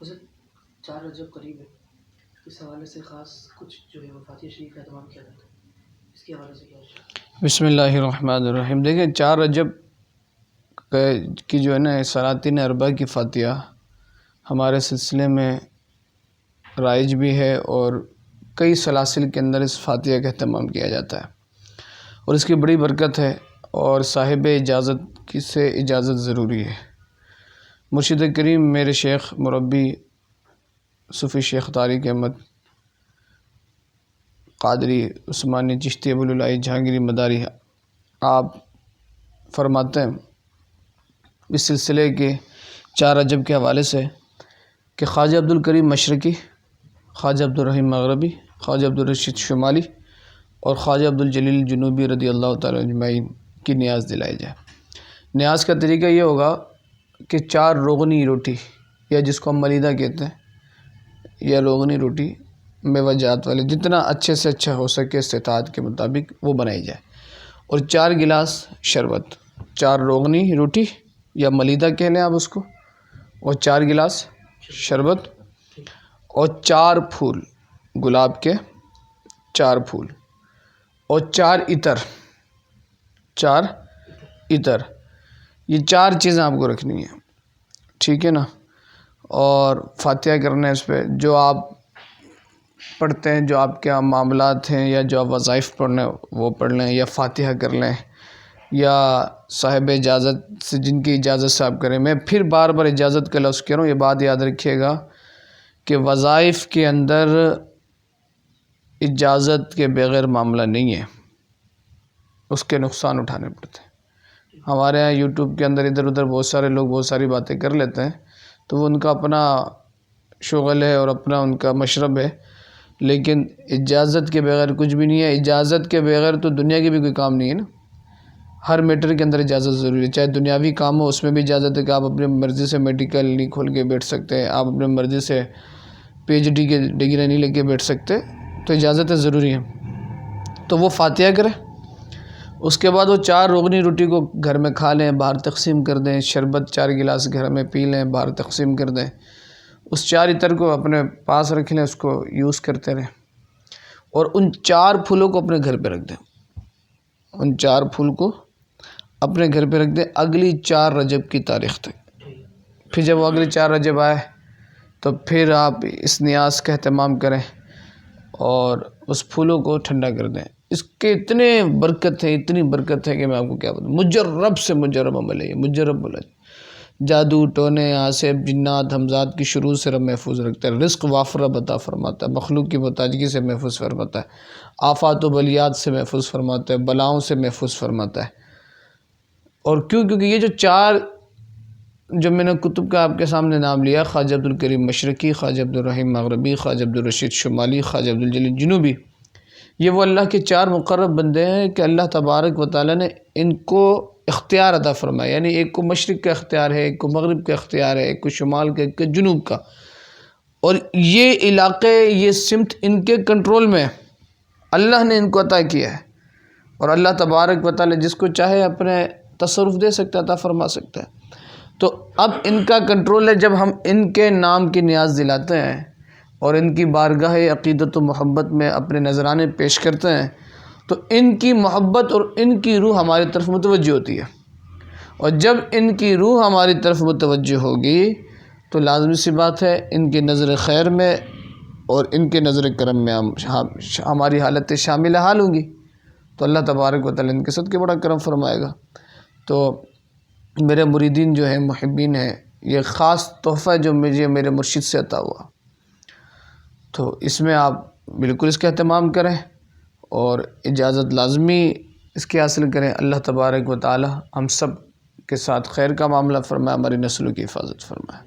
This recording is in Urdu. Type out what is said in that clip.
حضرت 4 رجب قریب ہے، اس حوالے سے خاص کچھ جو ہے وہ فاتحہ شریف کا اہتمام کیا جاتا ہے، اس کے حوالے سے کیا ہے؟ بسم اللہ الرحمن الرحیم۔ دیکھیں 4 رجب کی جو ہے نا سلاطین اربع کی فاتحہ ہمارے سلسلے میں رائج بھی ہے، اور کئی سلاسل کے اندر اس فاتحہ کا اہتمام کیا جاتا ہے، اور اس کی بڑی برکت ہے، اور صاحب اجازت کی سے اجازت ضروری ہے۔ مرشد کریم میرے شیخ مربی صوفی شیخ طارق احمد قادری عثمانی چشتی ابوالعلائی جہانگیری مداری آپ فرماتے ہیں اس سلسلے کے 4 رجب کے حوالے سے کہ خواجہ عبدالکریم مشرقی، خواجہ عبدالرحیم مغربی، خواجہ عبدالرشید شمالی اور خواجہ عبدالجلیل جنوبی رضی اللہ تعالی اجمعین کی نیاز دلائی جائے۔ نیاز کا طریقہ یہ ہوگا کہ 4 روغنی روٹی، یا جس کو ہم ملیدہ کہتے ہیں، یا روغنی روٹی میوہ جات والے، جتنا اچھے سے اچھا ہو سکے استطاعت کے مطابق وہ بنائی جائے، اور 4 گلاس شربت، 4 روغنی روٹی یا ملیدہ کہہ لیں آپ اس کو، اور 4 گلاس شربت، اور 4 پھول گلاب کے، 4 پھول، اور 4 عطر، 4 عطر، یہ 4 چیزیں آپ کو رکھنی ہیں، ٹھیک ہے نا۔ اور فاتحہ کرنا ہے اس پہ، جو آپ پڑھتے ہیں، جو آپ کے معاملات ہیں، یا جو آپ وظائف پڑھنے وہ پڑھ لیں، یا فاتحہ کر لیں، یا صاحب اجازت سے جن کی اجازت سے آپ کریں۔ میں پھر بار بار اجازت کا لفظ کہہ رہا ہوں، یہ بات یاد رکھیے گا کہ وظائف کے اندر اجازت کے بغیر معاملہ نہیں ہے، اس کے نقصان اٹھانے پڑتے ہیں۔ ہمارے یہاں یوٹیوب کے اندر ادھر ادھر بہت سارے لوگ بہت ساری باتیں کر لیتے ہیں، تو وہ ان کا اپنا شغل ہے اور اپنا ان کا مشرب ہے، لیکن اجازت کے بغیر کچھ بھی نہیں ہے۔ اجازت کے بغیر تو دنیا کی بھی کوئی کام نہیں ہے نا۔ ہر میٹر کے اندر اجازت ضروری ہے، چاہے دنیاوی کام ہو، اس میں بھی اجازت ہے کہ آپ اپنی مرضی سے میڈیکل نہیں کھول کے بیٹھ سکتے ہیں، آپ اپنی مرضی سے پی ایچ ڈی کے ڈگری نہیں لے کے بیٹھ سکتے، تو اجازتیں ضروری ہیں۔ تو وہ فاتحہ کریں، اس کے بعد وہ 4 روغنی روٹی کو گھر میں کھا لیں، باہر تقسیم کر دیں، شربت 4 گلاس گھر میں پی لیں، باہر تقسیم کر دیں، اس 4 عطر کو اپنے پاس رکھ لیں، اس کو یوز کرتے رہیں، اور ان 4 پھولوں کو اپنے گھر پہ رکھ دیں، ان 4 پھول کو اپنے گھر پہ رکھ دیں اگلی 4 رجب کی تاریخ تک۔ پھر جب وہ اگلی 4 رجب آئے تو پھر آپ اس نیاز کا اہتمام کریں، اور اس پھولوں کو ٹھنڈا کر دیں۔ اس کے اتنے برکت ہے، اتنی برکت ہے کہ میں آپ کو کیا بتاؤں۔ مجرب سے مجرب عمل ہے یہ، مجرب بولا جائے۔ جادو ٹونے عاصب جنات حمزات کی شروع سے رب محفوظ رکھتا ہے، رزق وافرہ عطا فرماتا ہے، مخلوق کی محتاجگی سے محفوظ فرماتا ہے، آفات و بلیات سے محفوظ فرماتا ہے، بلاؤں سے محفوظ فرماتا ہے۔ اور کیونکہ یہ جو 4 جو میں نے کتب کا آپ کے سامنے نام لیا، خواجہ عبدالکریم مشرقی، خواجہ عبدالرحیم مغربی، خواجہ عبدالرشید شمالی، خواجہ عبدالجلیل جنوبی، یہ وہ اللہ کے 4 مقرب بندے ہیں کہ اللہ تبارک و تعالیٰ نے ان کو اختیار عطا فرمایا، یعنی ایک کو مشرق کا اختیار ہے، ایک کو مغرب کا اختیار ہے، ایک کو شمال کا، ایک کو جنوب کا، اور یہ علاقے، یہ سمت ان کے کنٹرول میں ہے، اللہ نے ان کو عطا کیا ہے، اور اللہ تبارک و تعالیٰ جس کو چاہے اپنے تصرف دے سکتا ہے، عطا فرما سکتا ہے۔ تو اب ان کا کنٹرول ہے، جب ہم ان کے نام کی نیاز دلاتے ہیں اور ان کی بارگاہ عقیدت و محبت میں اپنے نذرانے پیش کرتے ہیں، تو ان کی محبت اور ان کی روح ہماری طرف متوجہ ہوتی ہے، اور جب ان کی روح ہماری طرف متوجہ ہوگی تو لازمی سی بات ہے ان کی نظر خیر میں اور ان کے نظر کرم میں ہماری حالت شامل حال ہوں گی، تو اللہ تبارک و تعالیٰ ان کے صدقے بڑا کرم فرمائے گا۔ تو میرے مریدین جو ہیں، محبین ہیں، یہ خاص تحفہ جو مجھے میرے مرشد سے عطا ہوا، تو اس میں آپ بالکل اس کا اہتمام کریں، اور اجازت لازمی اس کی حاصل کریں۔ اللہ تبارک و تعالی ہم سب کے ساتھ خیر کا معاملہ فرمائے، ہماری نسلوں کی حفاظت فرمائے۔